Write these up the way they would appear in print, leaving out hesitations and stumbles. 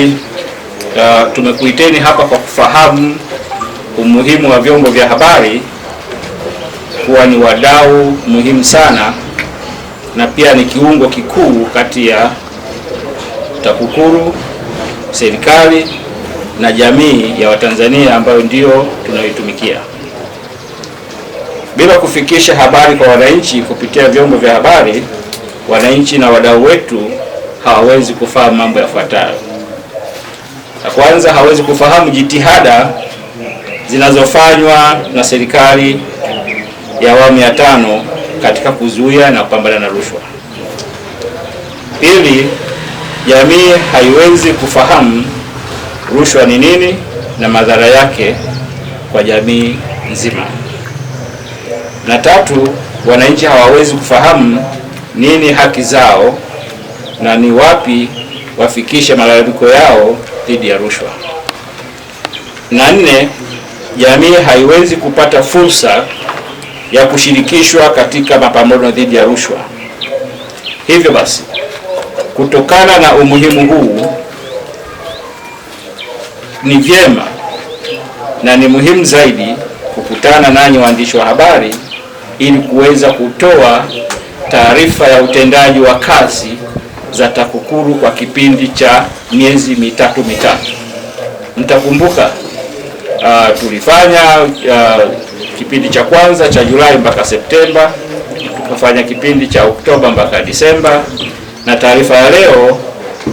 habari, tumekuiteni hapa kwa kufahamu umuhimu wa vyombo vya habari kuwa ni wadau muhimu sana na pia ni kiungo kikuu kati ya TAKUKURU, serikali na jamii ya Watanzania ambayo ndio tunayoitumikia. Bila kufikisha habari kwa wananchi kupitia vyombo vya habari, wananchi na wadau wetu hawawezi kufahamu mambo yafuatayo. La kwanza, hawezi kufahamu jitihada zinazofanywa na serikali ya awamu ya 5 katika kuzuia na kupambana na rushwa. Pili, jamii haiwezi kufahamu rushwa ni nini na madhara yake kwa jamii nzima. Na tatu, wananchi hawawezi kufahamu nini haki zao na ni wapi wafikishe malalamiko yao dhidi ya rushwa. Na nne, jamii haiwezi kupata fursa ya kushirikishwa katika mapambano dhidi ya rushwa. Hivyo basi, kutokana na umuhimu huu, ni vyema na ni muhimu zaidi kukutana nanyi waandishi wa habari ili kuweza kutoa taarifa ya utendaji wa kazi za TAKUKURU kwa kipindi cha miezi mitatu. Mtakumbuka tulifanya kipindi cha kwanza cha Julai mpaka Septemba, tukafanya kipindi cha Oktoba mpaka Disemba, na taarifa ya leo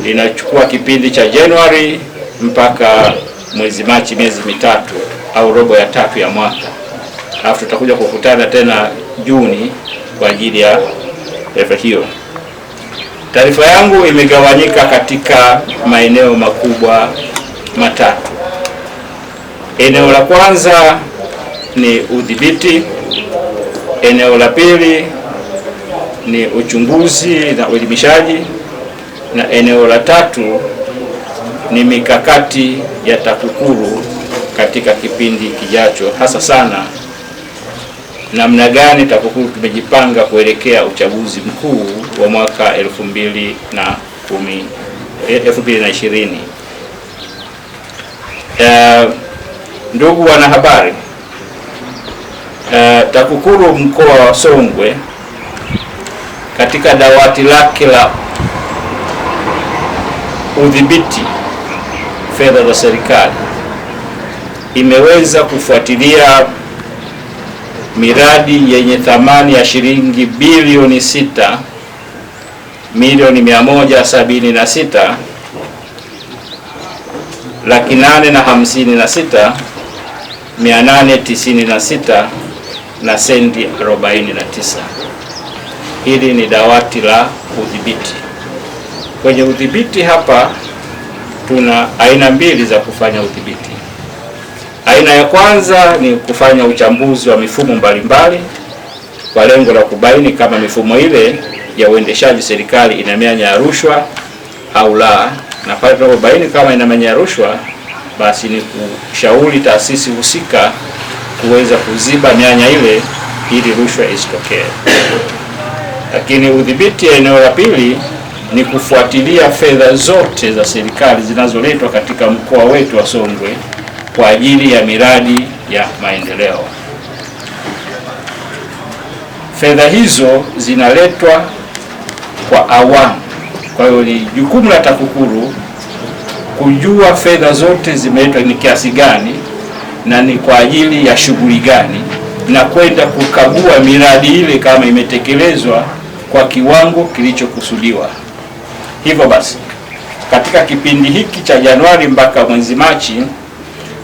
inachukua kipindi cha Januari mpaka mwezi Machi, miezi mitatu au robo ya 3 ya mwaka. Alafu tutakuja kukutana tena Juni kwa ajili ya taarifa hiyo. Taarifa yangu imegawanyika katika maeneo makubwa matatu. Eneo la kwanza ni udhibiti, eneo la pili ni uchunguzi na uelimishaji, na eneo la tatu ni mikakati ya TAKUKURU katika kipindi kijacho, hasa sana namna gani TAKUKURU tumejipanga kuelekea uchaguzi mkuu wa mwaka 2020. Ndugu wanahabari, TAKUKURU mkoa wa Songwe katika dawati lake la udhibiti fedha za serikali imeweza kufuatilia miradi yenye thamani ya shilingi bilioni 6,856,896 na senti 49. Hili ni dawati la udhibiti. Kwenye udhibiti hapa tuna aina mbili za kufanya udhibiti. Aina ya kwanza ni kufanya uchambuzi wa mifumo mbalimbali kwa lengo la kubaini kama mifumo ile ya uendeshaji serikali ina mianya ya rushwa au la, na pale tunapobaini kama ina mianya ya rushwa, basi ni kushauri taasisi husika kuweza kuziba mianya ile ili rushwa isitokee. Lakini udhibiti eneo la pili ni kufuatilia fedha zote za serikali zinazoletwa katika mkoa wetu wa Songwe kwa ajili ya miradi ya maendeleo. Fedha hizo zinaletwa kwa awamu. Kwa hiyo ni jukumu la TAKUKURU kujua fedha zote zimeletwa ni kiasi gani na ni kwa ajili ya shughuli gani, na kwenda kukagua miradi ile kama imetekelezwa kwa kiwango kilichokusudiwa. Hivyo basi, katika kipindi hiki cha Januari mpaka mwezi Machi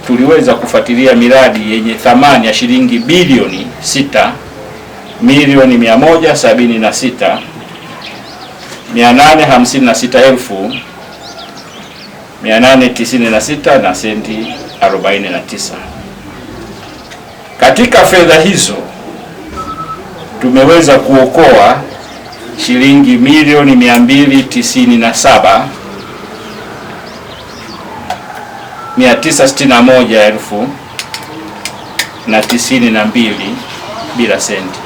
tuliweza kufuatilia miradi yenye thamani ya shilingi bilioni 6,176,856 na senti 49. Katika fedha hizo tumeweza kuokoa shilingi milioni 297,961,092 bila senti.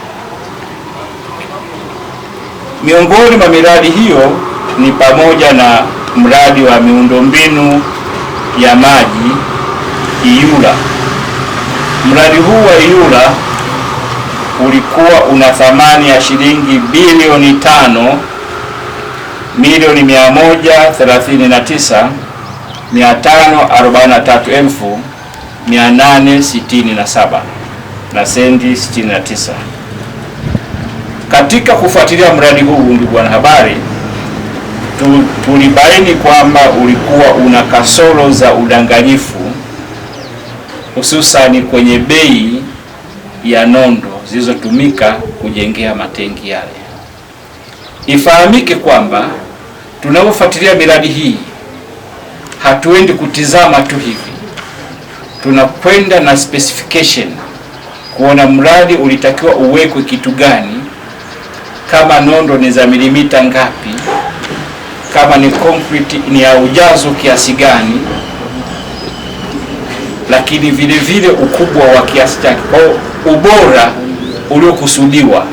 Miongoni mwa miradi hiyo ni pamoja na mradi wa miundombinu ya maji IULA. Mradi huu wa IULA ulikuwa una thamani ya shilingi bilioni 5,139,543,867 na sendi 69. Katika kufuatilia mradi huu, ndugu wanahabari, tulibaini kwamba ulikuwa una kasoro za udanganyifu, hususani kwenye bei ya nondo zilizotumika kujengea matenki yale. Ifahamike kwamba tunapofuatilia miradi hii hatuendi kutizama tu hivi, tunakwenda na specification kuona mradi ulitakiwa uwekwe kitu gani, kama nondo ni za milimita ngapi, kama ni concrete ni ya ujazo kiasi gani, lakini vile vile ukubwa wa kiasi chake, kwa ubora uliokusudiwa.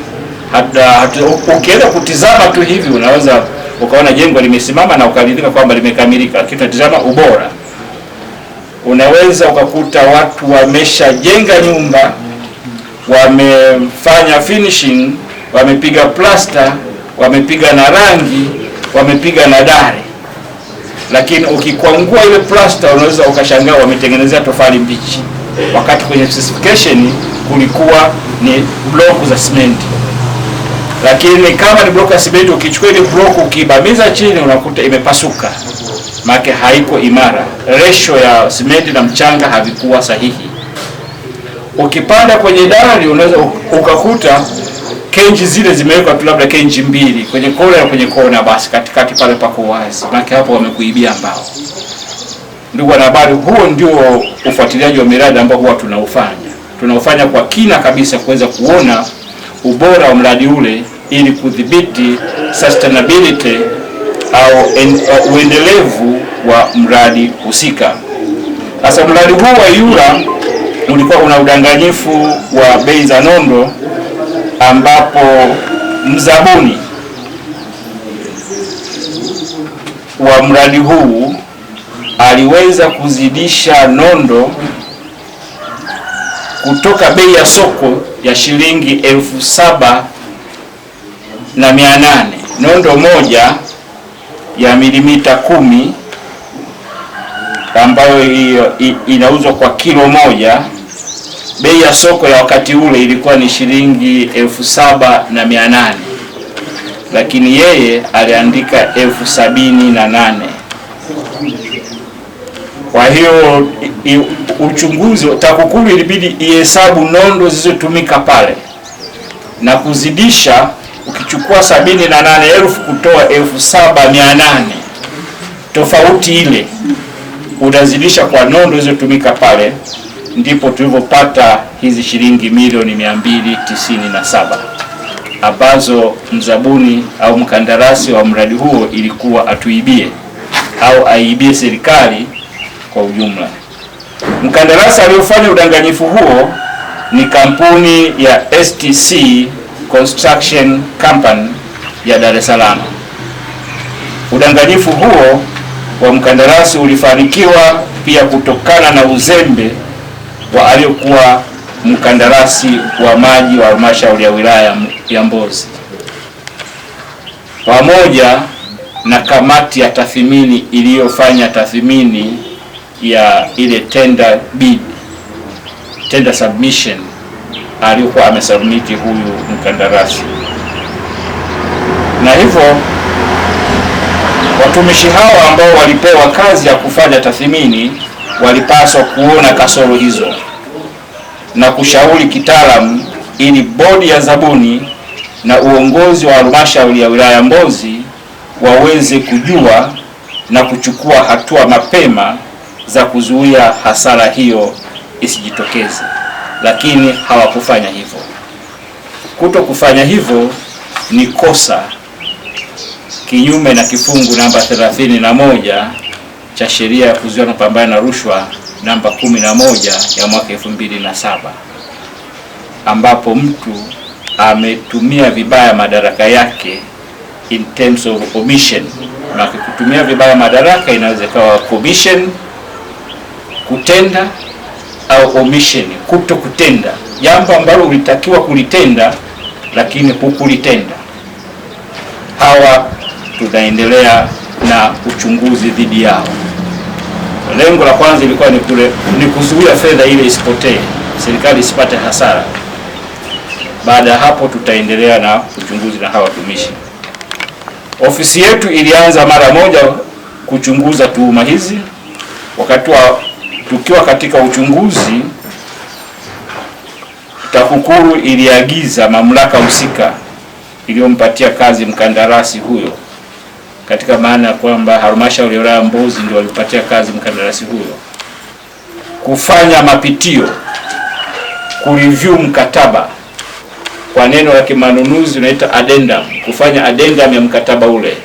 Ukienda kutizama tu hivi unaweza ukaona jengo limesimama na ukaridhika kwamba limekamilika, lakini tunatizama ubora. Unaweza ukakuta watu wameshajenga nyumba, wamefanya finishing, wamepiga plaster, wamepiga na rangi, wamepiga na dari, lakini ukikwangua ile plaster unaweza ukashangaa wametengenezea tofali mbichi, wakati kwenye specification kulikuwa ni block za simenti. Lakini kama ni block ya simenti, ukichukua ile block ukibamiza chini unakuta imepasuka, maana haiko imara. Ratio ya simenti na mchanga havikuwa sahihi. Ukipanda kwenye dari unaweza ukakuta kenji zile zimewekwa tu labda kenji mbili kwenye kona na kwenye kona, basi katikati pale pako wazi, maana hapo wamekuibia mbao. Ndugu wanahabari, huo ndio ufuatiliaji wa miradi ambao huwa tunaufanya kwa kina kabisa, kuweza kuona ubora wa mradi ule ili kudhibiti sustainability au uendelevu wa mradi husika. Sasa mradi huu wa IULA ulikuwa una udanganyifu wa bei za nondo, ambapo mzabuni wa mradi huu aliweza kuzidisha nondo kutoka bei ya soko ya shilingi 7,800, nondo moja ya milimita 10 ambayo inauzwa kwa kilo moja. Bei ya soko ya wakati ule ilikuwa ni shilingi 7,800, lakini yeye aliandika 78,000. Kwa hiyo uchunguzi, TAKUKURU ilibidi ihesabu nondo zilizotumika pale na kuzidisha. Ukichukua 78,000 kutoa 7,800, tofauti ile utazidisha kwa nondo zilizotumika pale, ndipo tulivyopata hizi shilingi milioni 297 ambazo mzabuni au mkandarasi wa mradi huo ilikuwa atuibie au aibie serikali kwa ujumla. Mkandarasi aliyofanya udanganyifu huo ni kampuni ya STC Construction Company ya Dar es Salaam. Udanganyifu huo wa mkandarasi ulifanikiwa pia kutokana na uzembe wa aliyokuwa mkandarasi wa maji wa halmashauri ya wilaya ya Mbozi, pamoja na kamati ya tathmini iliyofanya tathmini ya ile tender bid, tender submission aliyokuwa amesubmiti huyu mkandarasi. Na hivyo watumishi hao ambao walipewa kazi ya kufanya tathmini walipaswa kuona kasoro hizo na kushauri kitaalamu, ili bodi ya zabuni na uongozi wa halmashauri ya wilaya Mbozi waweze kujua na kuchukua hatua mapema za kuzuia hasara hiyo isijitokeze, lakini hawakufanya hivyo. Kuto kufanya hivyo ni kosa kinyume na kifungu namba 31 cha sheria ya kuzuia na kupambana na rushwa namba 11 ya mwaka 2007, ambapo mtu ametumia vibaya madaraka yake in terms of omission. Na kutumia vibaya madaraka inaweza kuwa commission, kutenda, au omission, kuto kutenda jambo ambalo ulitakiwa kulitenda lakini hukulitenda. Hawa tunaendelea na uchunguzi dhidi yao. Lengo la kwanza ilikuwa ni kuzuia fedha ile isipotee, serikali isipate hasara. Baada ya hapo tutaendelea na uchunguzi na hawa watumishi. Ofisi yetu ilianza mara moja kuchunguza tuhuma hizi. Wakati tukiwa katika uchunguzi, TAKUKURU iliagiza mamlaka husika iliyompatia kazi mkandarasi huyo, katika maana kwamba halmashauri ya wilaya Mbozi ndio walipatia kazi mkandarasi huyo, kufanya mapitio, kureview mkataba, kwa neno la kimanunuzi unaita addendum, kufanya addendum ya mkataba ule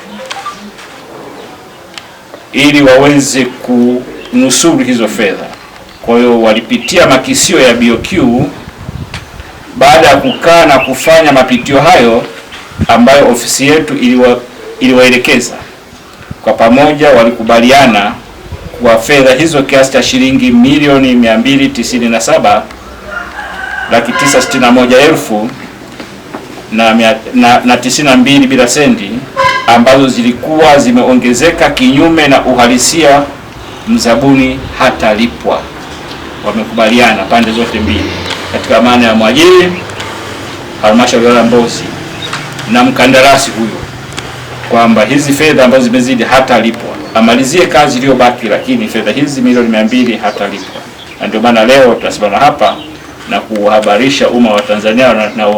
ili waweze kunusuru hizo fedha. Kwa hiyo walipitia makisio ya BOQ. Baada ya kukaa na kufanya mapitio hayo ambayo ofisi yetu iliwaelekeza, kwa pamoja walikubaliana kwa fedha hizo kiasi cha shilingi milioni 297,961,000 na 92 bila sendi, ambazo zilikuwa zimeongezeka kinyume na uhalisia. Mzabuni hatalipwa. Wamekubaliana pande zote mbili, katika maana ya mwajiri, halmashauri ya Mbozi, na mkandarasi huyo, kwamba hizi fedha ambazo zimezidi hatalipwa, amalizie kazi iliyobaki, lakini fedha hizi milioni 200 hatalipwa. Na ndio maana leo tutasimama hapa na kuhabarisha umma wa Tanzania na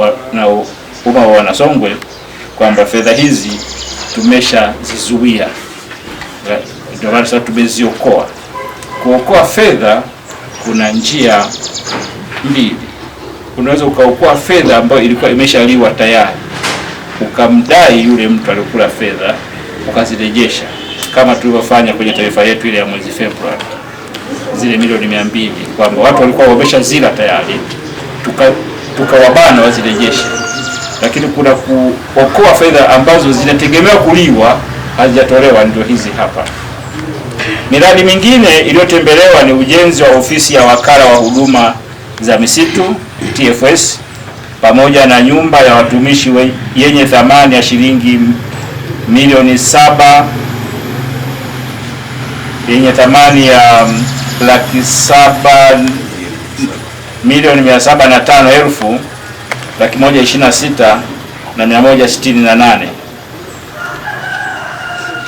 umma wa Wanasongwe kwamba fedha hizi tumeshazizuia. Ndio maana sasa tumeziokoa. Kuokoa fedha kuna njia mbili. Unaweza ukaokoa fedha ambayo ilikuwa imeshaliwa tayari, ukamdai yule mtu aliyokula fedha, ukazirejesha, kama tulivyofanya kwenye taarifa yetu ile ya mwezi Februari, zile milioni 200, kwamba watu walikuwa wameshazila tayari, tukawabana wazirejeshe. Lakini kuna kuokoa fedha ambazo zinategemewa kuliwa, hazijatolewa, ndio hizi hapa. Miradi mingine iliyotembelewa ni ujenzi wa ofisi ya wakala wa huduma za misitu TFS, pamoja na nyumba ya watumishi yenye thamani ya shilingi milioni 7, yenye thamani ya Laki 7,105,126,168.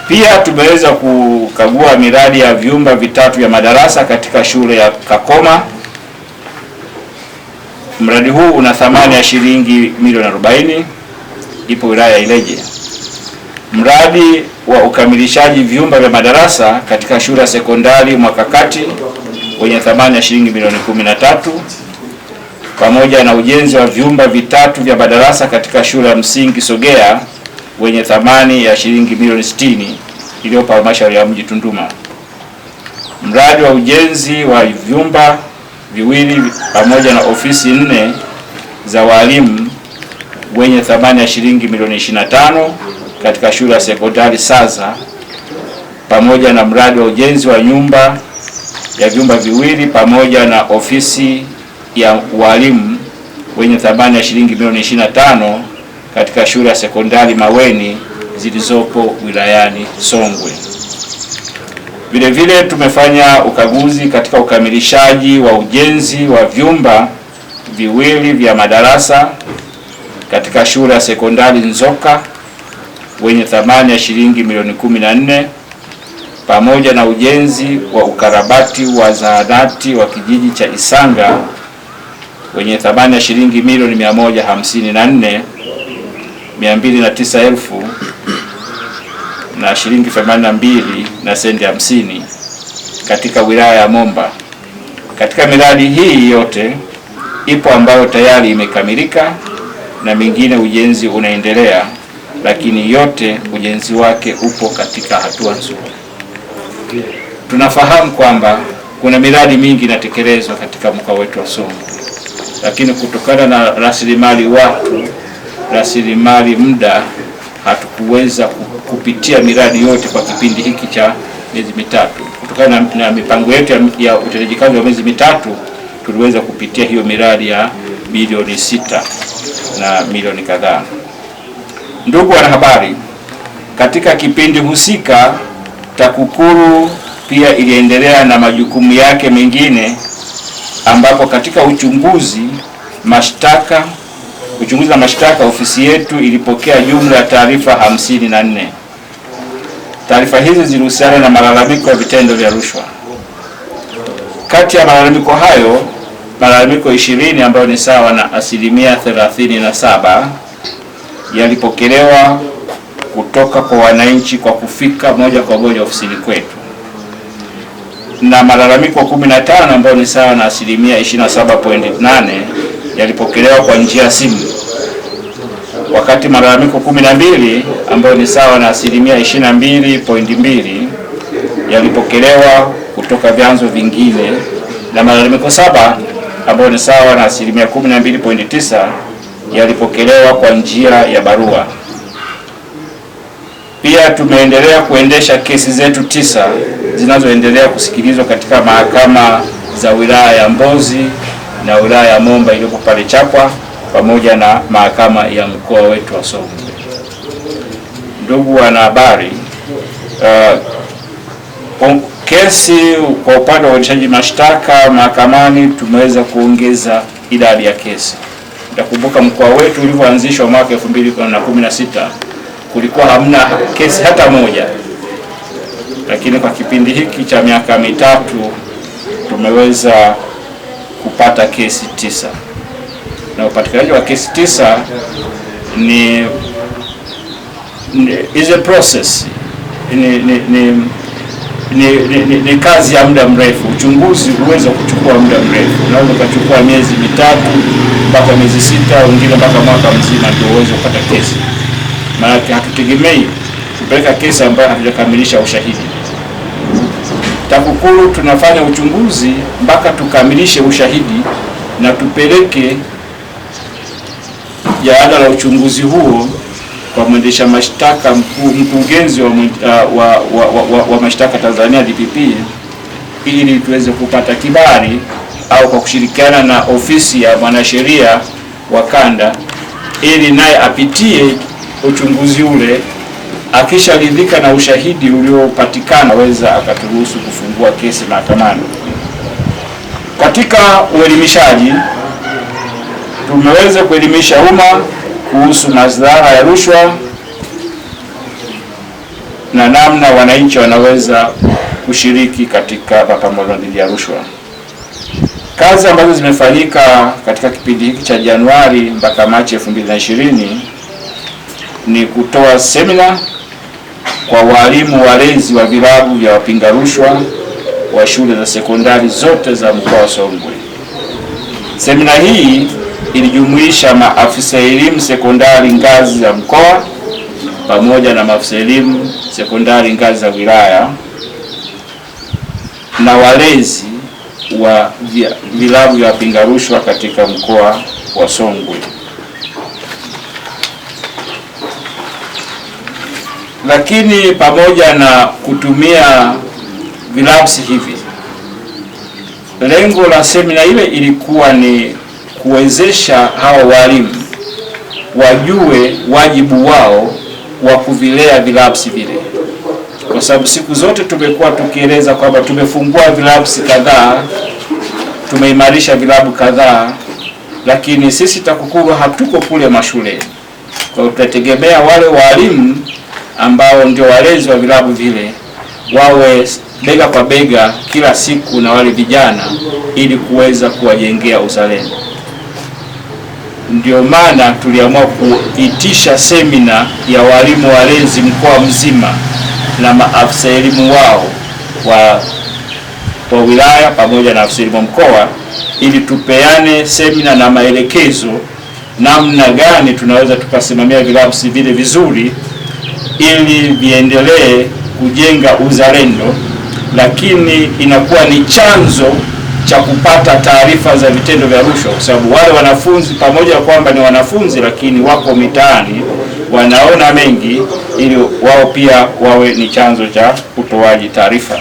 Pia tumeweza kukagua miradi ya vyumba vitatu vya madarasa katika shule ya Kakoma. Mradi huu una thamani ya shilingi milioni 40, ipo wilaya ya Ileje. Mradi wa ukamilishaji vyumba vya madarasa katika shule ya sekondari Mwakakati wenye thamani ya shilingi milioni 13, pamoja na ujenzi wa vyumba vitatu vya madarasa katika shule ya msingi Sogea wenye thamani ya shilingi milioni 60 iliyopo halmashauri ya mji Tunduma. Mradi wa ujenzi wa vyumba viwili pamoja na ofisi 4 za walimu wenye thamani ya shilingi milioni 25 katika shule ya sekondari Saza, pamoja na mradi wa ujenzi wa nyumba ya vyumba viwili pamoja na ofisi ya walimu wenye thamani ya shilingi milioni 25 katika shule ya sekondari Maweni zilizopo wilayani Songwe. Vile vile tumefanya ukaguzi katika ukamilishaji wa ujenzi wa vyumba viwili vya madarasa katika shule ya sekondari Nzoka wenye thamani ya shilingi milioni 14, pamoja na ujenzi wa ukarabati wa zahanati wa kijiji cha Isanga wenye thamani ya shilingi milioni 154,209,000 na shilingi 82 na sendi 50 katika wilaya ya Momba. Katika miradi hii yote ipo ambayo tayari imekamilika na mingine ujenzi unaendelea, lakini yote ujenzi wake upo katika hatua nzuri. Tunafahamu kwamba kuna miradi mingi inatekelezwa katika mkoa wetu wa Songwe, lakini kutokana na rasilimali watu, rasilimali muda hatukuweza kupitia miradi yote kwa kipindi hiki cha miezi mitatu. Kutokana na mipango yetu ya utendaji kazi wa miezi mitatu, tuliweza kupitia hiyo miradi ya bilioni 6 na milioni kadhaa. Ndugu wanahabari, katika kipindi husika TAKUKURU pia iliendelea na majukumu yake mengine, ambapo katika uchunguzi na mashtaka ofisi yetu ilipokea jumla ya taarifa 54. Taarifa hizi zilihusiana na malalamiko ya vitendo vya rushwa. Kati ya malalamiko hayo, malalamiko 20 ambayo ni sawa na 37% yalipokelewa kutoka kwa wananchi kwa kufika moja kwa moja ofisini kwetu, na malalamiko 15 ambayo ni sawa na 27.8 yalipokelewa kwa njia ya simu, wakati malalamiko 12 ambayo ni sawa na 22.2 yalipokelewa kutoka vyanzo vingine, na malalamiko 7 ambayo ni sawa na 12.9 yalipokelewa kwa njia ya barua. Pia tumeendelea kuendesha kesi zetu 9 zinazoendelea kusikilizwa katika mahakama za wilaya ya Mbozi na wilaya ya Momba iliyopo pale Chapwa, pamoja na mahakama ya mkoa wetu wa Songwe. Ndugu wanahabari, kesi kwa upande wa uendeshaji mashtaka mahakamani tumeweza kuongeza idadi ya kesi. Nakumbuka mkoa wetu ulivyoanzishwa mwaka 2016 kulikuwa hamna kesi hata moja, lakini kwa kipindi hiki cha miaka mitatu tumeweza kupata kesi 9, na upatikanaji wa kesi 9 is a process, ni kazi ya muda mrefu. Uchunguzi huweza kuchukua muda mrefu, unaweza kuchukua miezi mitatu mpaka miezi 6, wengine mpaka mwaka mzima ndio uweze kupata kesi. Maana hatutegemei kupeleka kesi ambayo hatujakamilisha ushahidi. TAKUKURU tunafanya uchunguzi mpaka tukamilishe ushahidi na tupeleke jalada la uchunguzi huo kwa mwendesha mashtaka mkurugenzi wa mashtaka Tanzania DPP, ili tuweze kupata kibali, au kwa kushirikiana na ofisi ya mwanasheria wa kanda, ili naye apitie uchunguzi ule. Akisharidhika na ushahidi uliopatikana, aweza akaturuhusu kufungua kesi mahakamani. Katika uelimishaji, tumeweza kuelimisha umma kuhusu madhara ya rushwa na namna wananchi wanaweza kushiriki katika mapambano dhidi ya rushwa. Kazi ambazo zimefanyika katika kipindi hiki cha Januari mpaka Machi 2020 ni kutoa semina kwa walimu walezi wa vilabu vya wapinga rushwa wa shule za sekondari zote za mkoa wa Songwe. Semina hii ilijumuisha maafisa elimu sekondari ngazi za mkoa pamoja na maafisa elimu sekondari ngazi za wilaya na walezi wa vilabu vya wapinga rushwa katika mkoa wa Songwe. Lakini pamoja na kutumia vilabu hivi, lengo la semina ile ilikuwa ni kuwezesha hawa walimu wajue wajibu wao wa kuvilea vilabu vile, kwa sababu siku zote tumekuwa tukieleza kwamba tumefungua vilabu kadhaa, tumeimarisha vilabu kadhaa, lakini sisi TAKUKURU hatuko kule mashuleni. Kwa hiyo tutategemea wale walimu ambao ndio walezi wa vilabu vile wawe bega kwa bega kila siku na wale vijana, ili kuweza kuwajengea uzalendo. Ndio maana tuliamua kuitisha semina ya walimu walezi mkoa mzima na maafisa elimu wao wa wilaya pamoja na afisa elimu mkoa, ili tupeane semina na maelekezo namna gani tunaweza tukasimamia vilabu vile vizuri, ili viendelee kujenga uzalendo, lakini inakuwa ni chanzo cha kupata taarifa za vitendo vya rushwa, kwa sababu wale wanafunzi pamoja kwamba ni wanafunzi, lakini wako mitaani wanaona mengi, ili wao pia wawe ni chanzo cha utoaji taarifa.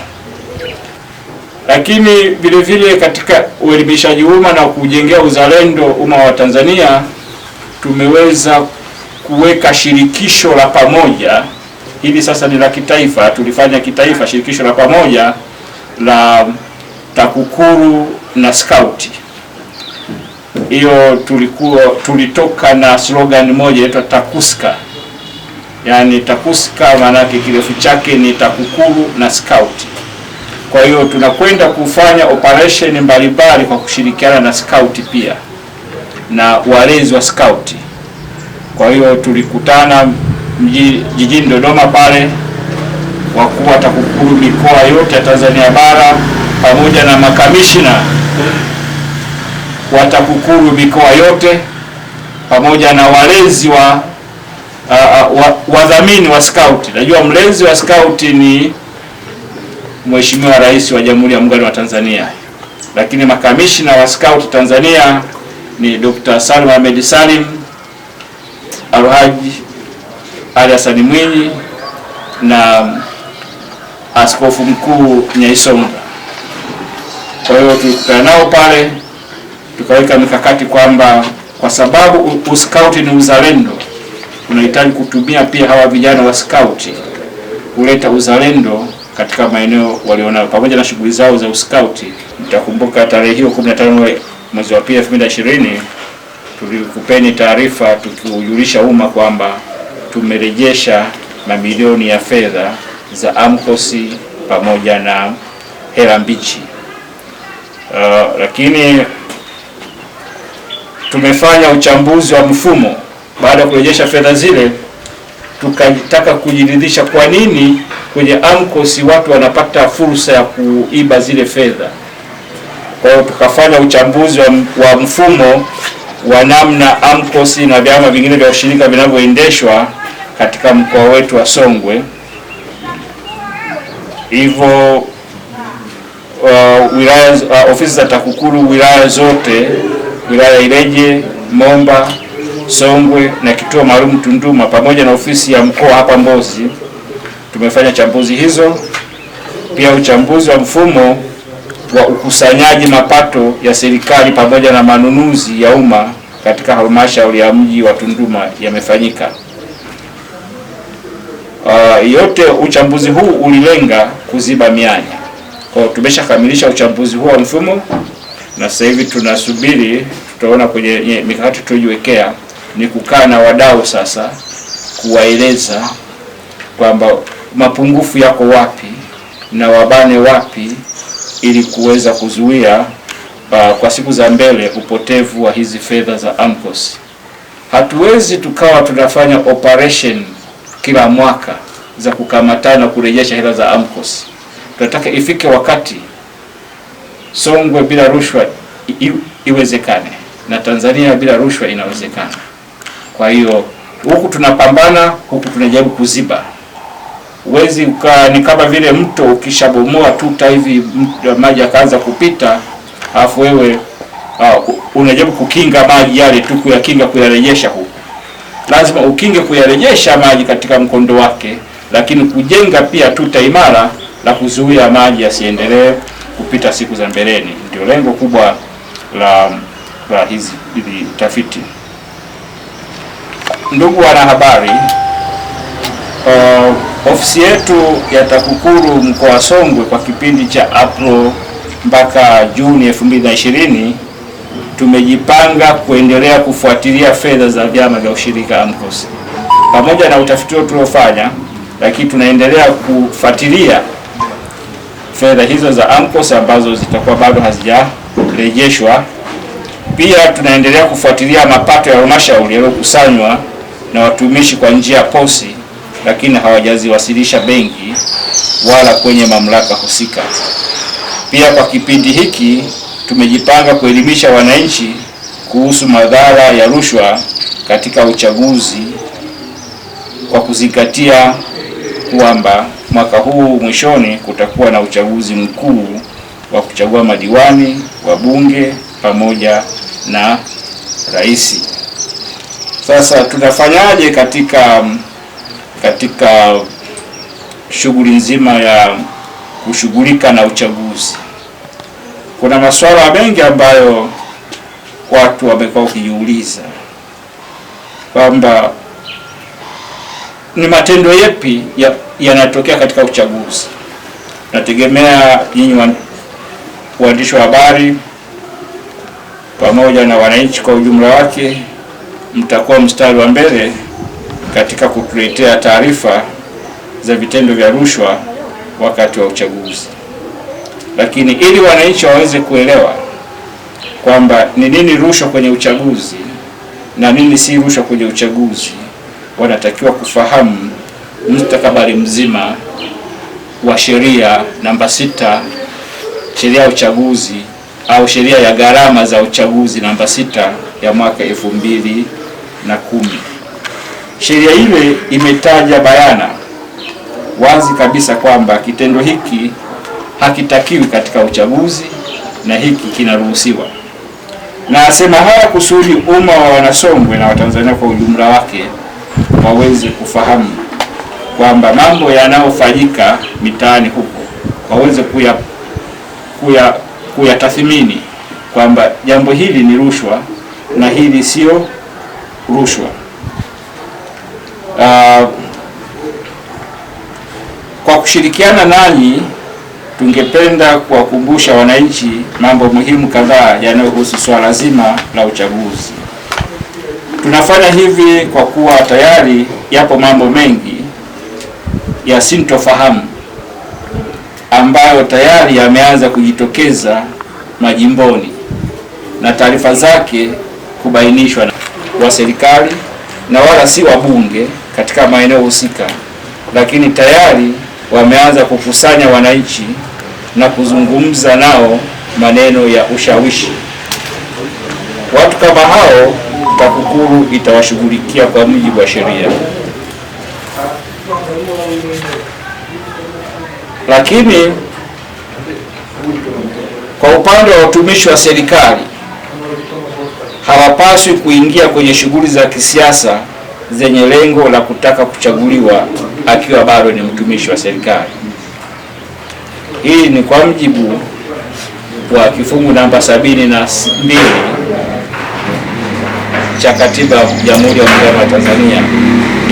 Lakini vile vile katika uelimishaji umma na kujengea uzalendo umma wa Tanzania, tumeweza kuweka shirikisho la pamoja. Hili sasa ni la kitaifa, tulifanya kitaifa, shirikisho la pamoja la TAKUKURU na Skauti. Hiyo tulitoka na slogan moja inaitwa TAKUSKA. Yaani TAKUSKA maana yake kirefu chake ni TAKUKURU na Skauti. Kwa hiyo tunakwenda kufanya operation mbalimbali kwa kushirikiana na Skauti pia na walezi wa Skauti. Kwa hiyo tulikutana jijini Dodoma pale, wakuu wa TAKUKURU mikoa yote ya Tanzania bara pamoja na makamishna wa TAKUKURU mikoa yote pamoja na walezi wadhamini wa Skauti. Najua mlezi wa Skauti ni Mheshimiwa Rais wa Jamhuri ya Muungano wa Tanzania, lakini makamishna wa Skauti Tanzania ni Dr. Salim Ahmed Salim, Alhaji Ali Hassan Mwinyi na Askofu Mkuu Nyaisonga. Kwa hiyo tulikutana nao pale, tukaweka mikakati kwamba kwa sababu uskauti ni uzalendo, unahitaji kutumia pia hawa vijana wa Skauti kuleta uzalendo katika maeneo walionayo pamoja na shughuli zao za uskauti. Mtakumbuka tarehe hiyo 15 mwezi wa pili 2020 tulikupeni taarifa tukiujulisha umma kwamba tumerejesha mamilioni ya fedha za AMCOS pamoja na hela mbichi. Lakini tumefanya uchambuzi wa mfumo. Baada ya kurejesha fedha zile, tukataka kujiridhisha kwa nini kwenye AMCOS watu wanapata fursa ya kuiba zile fedha. Kwa hiyo tukafanya uchambuzi wa mfumo wa namna AMCOS na vyama vingine vya ushirika vinavyoendeshwa katika mkoa wetu wa Songwe. Hivyo wilaya, ofisi za TAKUKURU wilaya zote, wilaya Ileje, Momba, Songwe na kituo maalum Tunduma pamoja na ofisi ya mkoa hapa Mbozi, tumefanya chambuzi hizo. Pia uchambuzi wa mfumo wa ukusanyaji mapato ya serikali pamoja na manunuzi ya umma katika halmashauri ya mji wa Tunduma yamefanyika. Yote uchambuzi huu ulilenga kuziba mianya. Kwa hiyo tumeshakamilisha uchambuzi huu wa mfumo na sasa hivi tunasubiri, tutaona kwenye mikakati tuliyojiwekea ni kukaa na wadau sasa kuwaeleza kwamba mapungufu yako wapi na wabane wapi ili kuweza kuzuia kwa siku za mbele upotevu wa hizi fedha za AMCOS. Hatuwezi tukawa tunafanya operation kila mwaka za kukamatana kurejesha hela za AMCOS. Tunataka ifike wakati Songwe bila rushwa iwezekane na Tanzania bila rushwa inawezekana. Kwa hiyo huku tunapambana, huku tunajaribu kuziba. Uwezi ni kama vile mto ukishabomoa tuta hivi maji yakaanza kupita, alafu wewe unajaribu kukinga maji yale tu, kuyakinga kuyarejesha huku. Lazima ukinge kuyarejesha maji katika mkondo wake, lakini kujenga pia tuta imara la kuzuia maji yasiendelee kupita siku za mbeleni. Ndio lengo kubwa la hizi tafiti. Ndugu wanahabari, ofisi yetu ya TAKUKURU mkoa wa Songwe kwa kipindi cha Aprili mpaka Juni 2020 tumejipanga kuendelea kufuatilia fedha za vyama vya ushirika AMCOS. Pamoja na utafiti tuliofanya, lakini tunaendelea kufuatilia fedha hizo za AMCOS ambazo zitakuwa bado hazijarejeshwa. Pia tunaendelea kufuatilia mapato ya halmashauri yaliyokusanywa na watumishi kwa njia ya posi, lakini hawajaziwasilisha benki wala kwenye mamlaka husika. Pia kwa kipindi hiki tumejipanga kuelimisha wananchi kuhusu madhara ya rushwa katika uchaguzi kwa kuzingatia kwamba mwaka huu mwishoni kutakuwa na uchaguzi mkuu wa kuchagua madiwani, wabunge pamoja na rais. Sasa tunafanyaje katika shughuli nzima ya kushughulika na uchaguzi? Kuna masuala mengi ambayo watu wamekuwa wakijiuliza kwamba ni matendo yapi yanatokea katika uchaguzi. Nategemea nyinyi waandishi wa habari pamoja na wananchi kwa ujumla wake mtakuwa mstari wa mbele katika kutuletea taarifa za vitendo vya rushwa wakati wa uchaguzi. Lakini ili wananchi waweze kuelewa kwamba ni nini rushwa kwenye uchaguzi na nini si rushwa kwenye uchaguzi, wanatakiwa kufahamu mustakabali mzima wa sheria namba 6, sheria ya uchaguzi au sheria ya gharama za uchaguzi namba 6 ya mwaka 2010. Sheria ile imetaja bayana wazi kabisa kwamba kitendo hiki hakitakiwi katika uchaguzi na hiki kinaruhusiwa. Na asema haya kusudi umma wa Wanasongwe na Watanzania kwa ujumla wake waweze kufahamu kwamba mambo yanayofanyika mitaani huko waweze kuyatathmini kwamba jambo hili ni rushwa na hili sio rushwa. Kwa kushirikiana nanyi tungependa kuwakumbusha wananchi mambo muhimu kadhaa yanayohusu swala zima la uchaguzi. Tunafanya hivi kwa kuwa tayari yapo mambo mengi ya sintofahamu ambayo tayari yameanza kujitokeza majimboni na taarifa zake kubainishwa wa serikali na wala si wabunge katika maeneo husika, lakini tayari wameanza kukusanya wananchi na kuzungumza nao maneno ya ushawishi. Watu kama hao TAKUKURU itawashughulikia kwa mujibu wa sheria. Lakini kwa upande wa watumishi wa serikali hawapaswi kuingia kwenye shughuli za kisiasa zenye lengo la kutaka kuchaguliwa akiwa bado ni mtumishi wa serikali. Hii ni kwa mujibu wa kifungu namba 72 cha Katiba ya Jamhuri ya Muungano wa Tanzania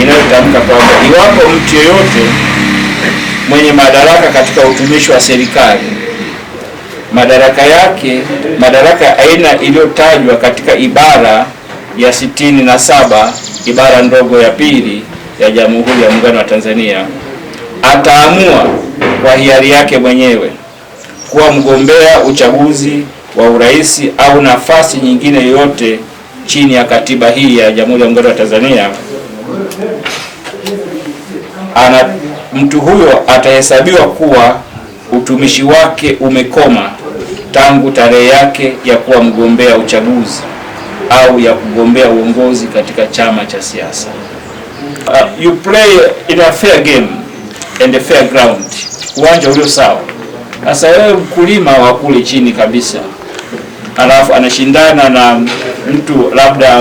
inayotamka kwamba iwapo mtu yeyote mwenye madaraka katika utumishi wa serikali madaraka ya aina iliyotajwa katika ibara ya 67 ibara ndogo ya pili ya Jamhuri ya Muungano wa Tanzania ataamua kwa hiari yake mwenyewe kuwa mgombea uchaguzi wa urais au nafasi nyingine yoyote chini ya katiba hii ya Jamhuri ya Muungano wa Tanzania, mtu huyo atahesabiwa kuwa utumishi wake umekoma tangu tarehe yake ya kuwa mgombea uchaguzi au ya kugombea uongozi katika chama cha siasa. You play in a fair game and a fair ground, uwanja ulio sawa. Sasa wewe mkulima wa kule chini kabisa, alafu anashindana na mtu labda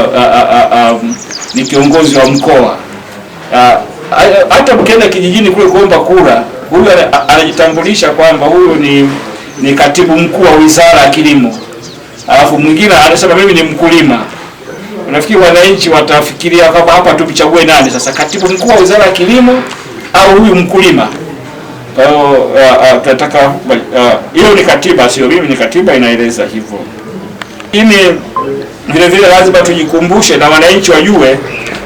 ni kiongozi wa mkoa, hata mkienda kijijini kule kuomba kura, huyu anajitambulisha kwamba huyu ni katibu mkuu wa Wizara ya Kilimo, alafu mwingine anasema mimi ni mkulima. Unafikiri wananchi watafikiria kwamba hapa tumchague nani sasa, katibu mkuu wa Wizara ya Kilimo au huyu mkulima? Kwa hiyo tunataka hiyo ni katiba, sio mimi, ni katiba inaeleza hivyo. Lakini vile vile lazima tujikumbushe na wananchi wajue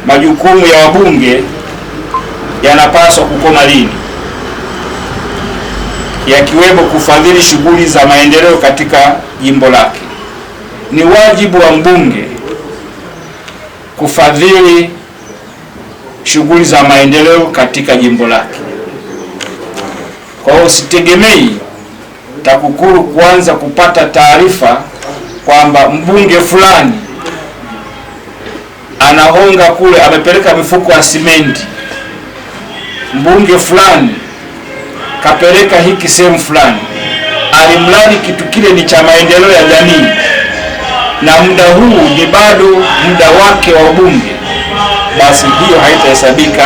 majukumu ya wabunge yanapaswa kukoma lini, yakiwemo kufadhili shughuli za maendeleo katika jimbo lake. Ni wajibu wa mbunge kufadhili shughuli za maendeleo katika jimbo lake. Kwa hiyo usitegemei TAKUKURU kuanza kupata taarifa kwamba mbunge fulani anahonga kule, amepeleka mifuko ya simenti, mbunge fulani kapeleka hiki sehemu fulani, alimradi kitu kile ni cha maendeleo ya jamii, na muda huu ni bado muda wake wa ubunge, basi hiyo haitahesabika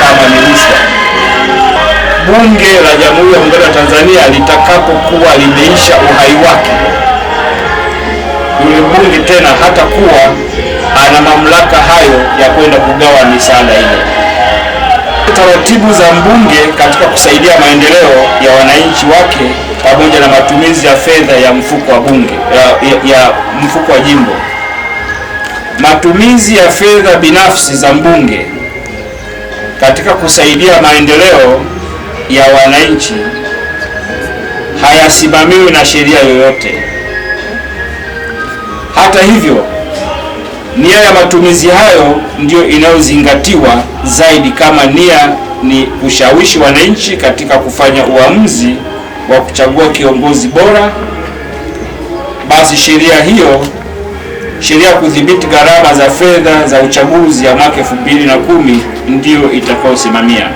kama ni rushwa. Bunge la Jamhuri ya Muungano wa Tanzania litakapokuwa limeisha uhai wake, yule bunge tena hatakuwa ana mamlaka hayo ya kwenda kugawa misaada ile. Taratibu za mbunge katika kusaidia maendeleo ya wananchi wake pamoja na matumizi ya fedha ya mfuko wa bunge ya mfuko wa jimbo. Matumizi ya fedha binafsi za mbunge katika kusaidia maendeleo ya wananchi hayasimamiwi na sheria yoyote. Hata hivyo, nia ya matumizi hayo ndiyo inayozingatiwa zaidi. Kama nia ni kushawishi wananchi katika kufanya uamuzi wa kuchagua kiongozi bora, basi sheria ya kudhibiti gharama za fedha za uchaguzi ya mwaka 2010 ndiyo itakayosimamia.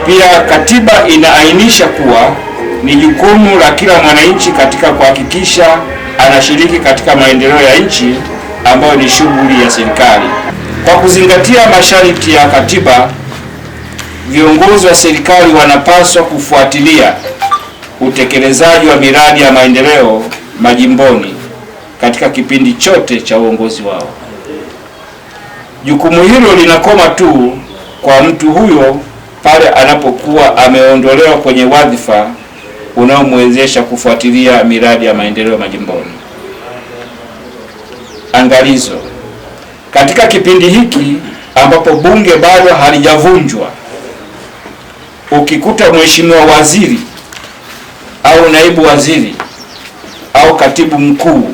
Pia katiba inaainisha kuwa ni jukumu la kila mwananchi katika kuhakikisha anashiriki katika maendeleo ya nchi ambayo ni shughuli ya serikali. Kwa kuzingatia masharti ya katiba, viongozi wa serikali wanapaswa kufuatilia utekelezaji wa miradi ya maendeleo majimboni katika kipindi chote cha uongozi wao. Jukumu hilo linakoma tu kwa mtu huyo pale anapokuwa ameondolewa kwenye wadhifa unaomwezesha kufuatilia miradi ya maendeleo majimboni. Angalizo: katika kipindi hiki ambapo bunge bado halijavunjwa, ukikuta mheshimiwa waziri au naibu waziri au katibu mkuu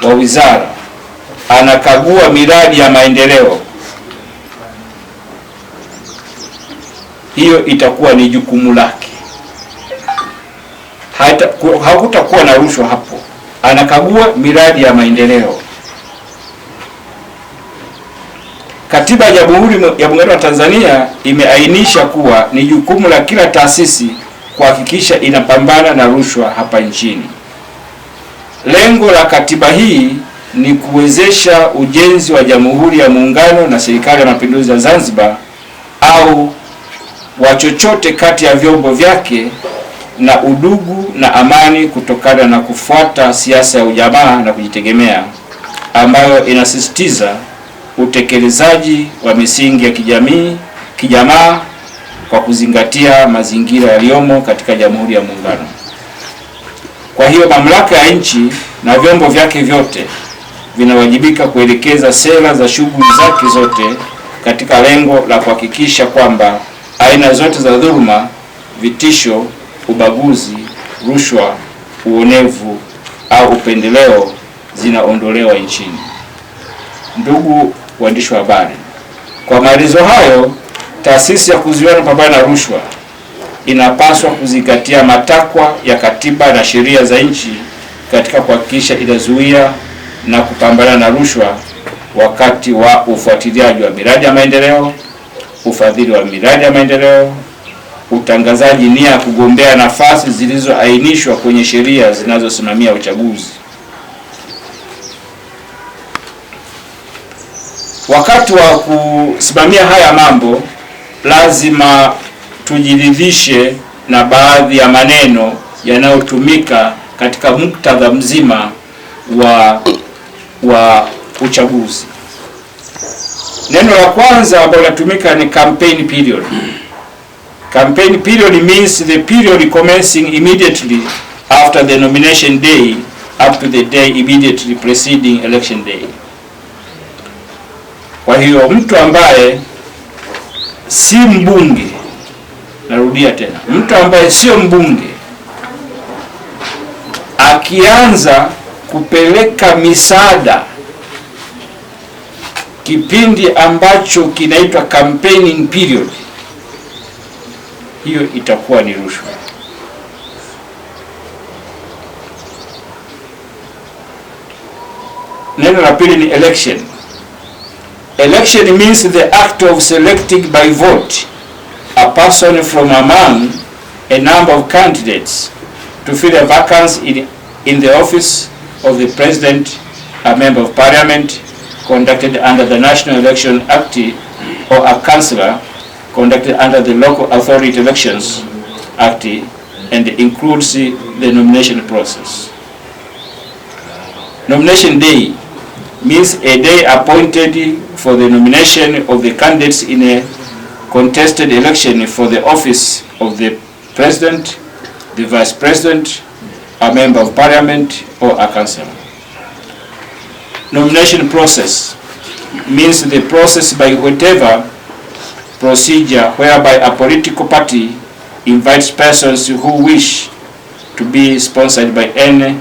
wa wizara anakagua miradi ya maendeleo, hiyo itakuwa ni jukumu lake. Hakutakuwa na rushwa hapo. Anakagua miradi ya maendeleo. Katiba ya Jamhuri ya Muungano wa Tanzania imeainisha kuwa ni jukumu la kila taasisi kuhakikisha inapambana na rushwa hapa nchini. Lengo la katiba hii ni kuwezesha ujenzi wa Jamhuri ya Muungano na Serikali ya Mapinduzi ya Zanzibar au wa chochote kati ya vyombo vyake na udugu na amani, kutokana na kufuata siasa ya ujamaa na kujitegemea ambayo inasisitiza utekelezaji wa misingi ya kijamaa kwa kuzingatia mazingira yaliyomo katika Jamhuri ya Muungano. Kwa hiyo mamlaka ya nchi na vyombo vyake vyote vinawajibika kuelekeza sera za shughuli zake zote katika lengo la kuhakikisha kwamba aina zote za dhuluma, vitisho, ubaguzi, rushwa, uonevu au upendeleo zinaondolewa nchini. Ndugu waandishi wa habari, kwa maelezo hayo, taasisi ya kuzuia na kupambana na rushwa inapaswa kuzingatia matakwa ya katiba na sheria za nchi katika kuhakikisha inazuia na kupambana na rushwa wakati wa ufuatiliaji wa miradi ya maendeleo, ufadhili wa miradi ya maendeleo, utangazaji nia ya kugombea nafasi zilizoainishwa kwenye sheria zinazosimamia uchaguzi. Wakati wa kusimamia haya mambo, lazima tujiridhishe na baadhi ya maneno yanayotumika katika muktadha mzima wa uchaguzi. Neno la kwanza ambalo linatumika ni campaign period. Campaign period means the period commencing immediately after the nomination day up to the day immediately preceding election day. Kwa hiyo mtu ambaye si mbunge, narudia tena, mtu ambaye sio mbunge akianza kupeleka misaada kipindi ambacho kinaitwa campaigning period, hiyo itakuwa ni rushwa. Neno la pili ni election. Election means the act of selecting by vote a person from among a number of candidates to fill a vacancy in the office of the president, a member of parliament, conducted under the National Election Act or a councillor conducted under the Local Authority Elections Act, and includes the nomination process. Nomination day means a day appointed for the nomination of the candidates in a contested election for the office of the President, the Vice President, a Member of Parliament, or a councillor. Nomination process means the process by whatever procedure whereby a political party invites persons who wish to be sponsored by any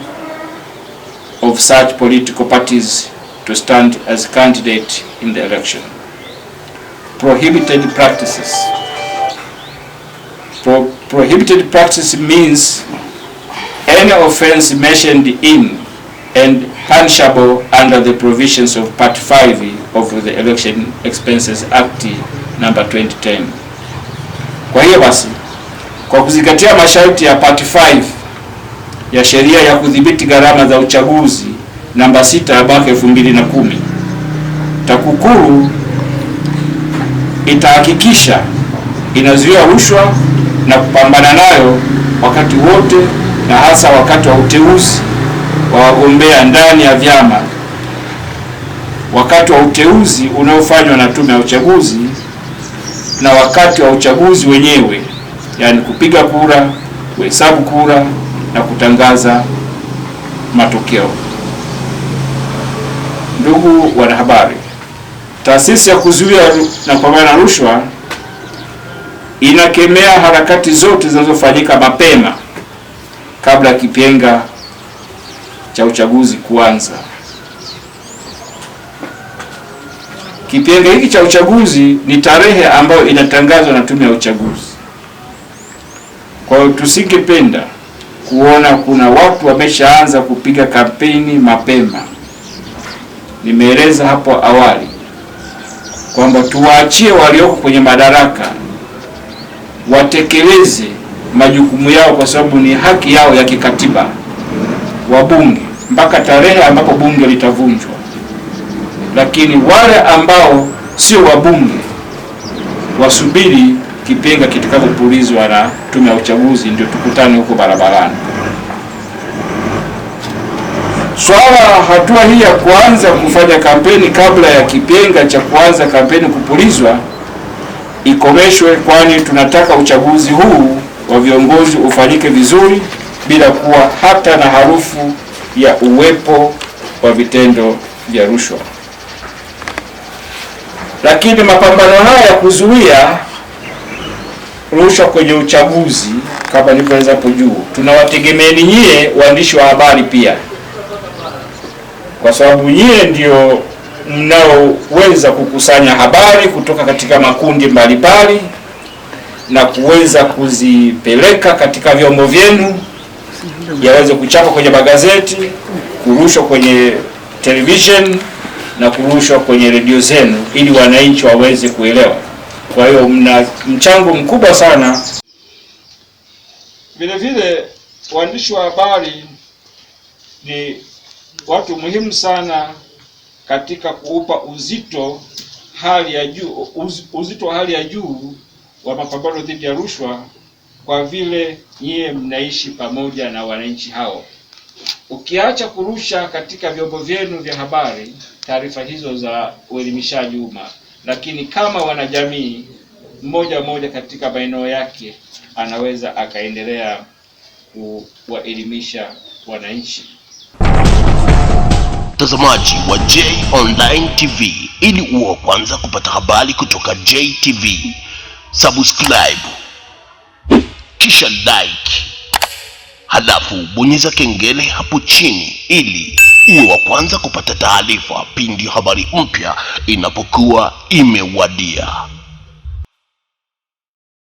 of such political parties to stand as candidate in the election. Prohibited practices. Prohibited practice means any offense mentioned in and punishable under the provisions of Part 5 of the Election Expenses Act number 2010. Kwa hiyo basi, kwa kuzingatia masharti ya Part 5 ya sheria ya kudhibiti gharama za uchaguzi namba 6 ya mwaka 2010, TAKUKURU itahakikisha inazuia rushwa na kupambana nayo wakati wote, na hasa wakati wa uteuzi wa wagombea ndani ya vyama, wakati wa uteuzi unaofanywa na Tume ya Uchaguzi, na wakati wa uchaguzi wenyewe, yani kupiga kura, kuhesabu kura na kutangaza matokeo. Ndugu wanahabari, Taasisi ya Kuzuia na Kupambana na Rushwa inakemea harakati zote zinazofanyika mapema kabla ya kipenga cha uchaguzi kuanza. Kipenga hiki cha uchaguzi ni tarehe ambayo inatangazwa na Tume ya Uchaguzi. Kwa hiyo tusingependa kuona kuna watu wameshaanza kupiga kampeni mapema. Nimeeleza hapo awali kwamba tuwaachie walioko kwenye madaraka watekeleze majukumu yao, kwa sababu ni haki yao ya kikatiba, wabunge, mpaka tarehe ambapo bunge litavunjwa. Lakini wale ambao sio wabunge wasubiri kipenga kitakapopulizwa na Tume ya Uchaguzi, ndio tukutane huko barabarani. Swala hatua hii ya kuanza kufanya kampeni kabla ya kipenga cha kuanza kampeni kupulizwa ikomeshwe, kwani tunataka uchaguzi huu wa viongozi ufanyike vizuri bila kuwa hata na harufu ya uwepo wa vitendo vya rushwa. Lakini mapambano haya ya kuzuia rushwa kwenye uchaguzi, kama nilivyoeleza hapo juu, tunawategemeeni nyie waandishi wa habari pia, kwa sababu nyie ndio mnaoweza kukusanya habari kutoka katika makundi mbalimbali na kuweza kuzipeleka katika vyombo vyenu, yaweze kuchapwa kwenye magazeti, kurushwa kwenye television na kurushwa kwenye redio zenu, ili wananchi waweze kuelewa. Kwa hiyo mna mchango mkubwa sana. Vile vile waandishi wa habari ni watu muhimu sana katika kuupa uzito wa hali ya juu wa mapambano dhidi ya rushwa, kwa vile nyie mnaishi pamoja na wananchi hao. Ukiacha kurusha katika vyombo vyenu vya habari taarifa hizo za uelimishaji umma, lakini kama wanajamii mmoja katika maeneo yake anaweza akaendelea kuwaelimisha wananchi. Mtazamaji wa J Online TV, ili uwe kwanza kupata habari kutoka JTV, subscribe kisha like, halafu bonyeza kengele hapo chini ili uwe wa kwanza kupata taarifa pindi habari mpya inapokuwa imewadia.